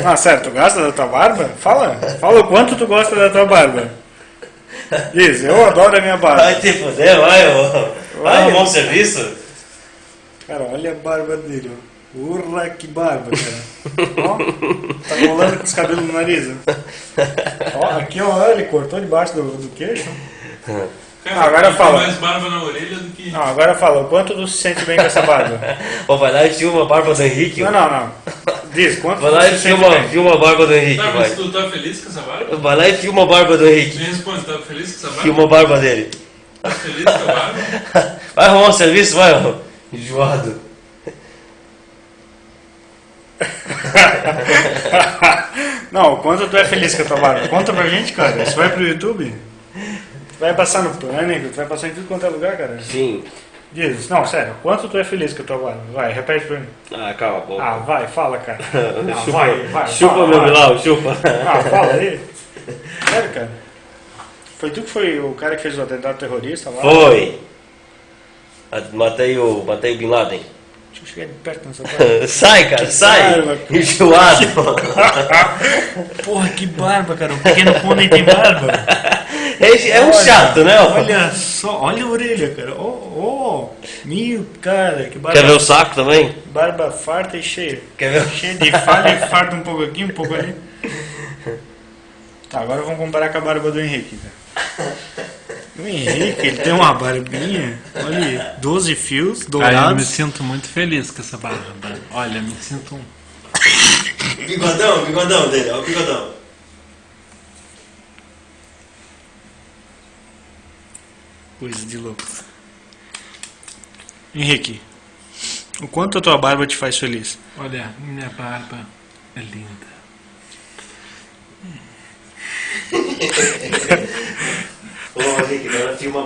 Ah, sério, tu gosta da tua barba? Fala o quanto tu gosta da tua barba. Diz, eu adoro a minha barba. Vai te fuder, vai arrumar um serviço? Cara, olha a barba dele, ó. Urra, que barba, cara. Ó, tá colando com os cabelos no nariz, ó. Ó, aqui, ó, ele cortou debaixo do queixo. Cara, agora tem fala. mais barba na orelha do que... Não, agora fala, o quanto tu se sente bem com essa barba? Ó, vai lá e filma a barba do Henrique. Não. Diz, quanto Vai tu lá se e sente bem? filma a barba do Henrique, Tá, vai. mas tu tá feliz com essa barba? Vai lá e filma a barba do Henrique. Me responde, tá feliz com essa barba? Filma a barba dele. Tá feliz com a barba? Vai arrumar um serviço, vai, ó. Enjoado. Não, o quanto tu é feliz com a tua barba? Conta pra gente, cara. Isso vai pro YouTube? Tu vai passar no Pânico, tu vai passar em tudo quanto é lugar, cara. Sim. Diz, não, sério, quanto tu é feliz com a tua barba? Vai, repete pra mim. Ah, calma a boca. Ah, vai, fala, cara. Ah, chupa, chupa meu vai. Bilal, chupa. Ah, fala aí. Sério, cara. Foi tu que foi o cara que fez o atentado terrorista lá? Foi. Matei o Bin Laden. Deixa eu chegar de perto nessa barba. Sai, cara, sai. barba. Enjoado. Porra, que barba, cara. O pequeno pônei tem barba. É um chato, né? Olha só, olha a orelha, cara. Meu, cara, que barba. Quer ver o saco também? Barba farta e cheia. Quer ver? Cheia de falha e farta um pouco aqui, um pouco ali. Tá, agora vamos comparar com a barba do Henrique, cara. O Henrique, ele tem uma barbinha, olha aí, 12 fios Aí eu dourados. me sinto muito feliz com essa barba. Olha, me sinto Bigodão dele, ó o bigodão. Coisa de louco. Henrique, o quanto a tua barba te faz feliz? Olha, minha barba é linda. Ô, Henrique, agora filma a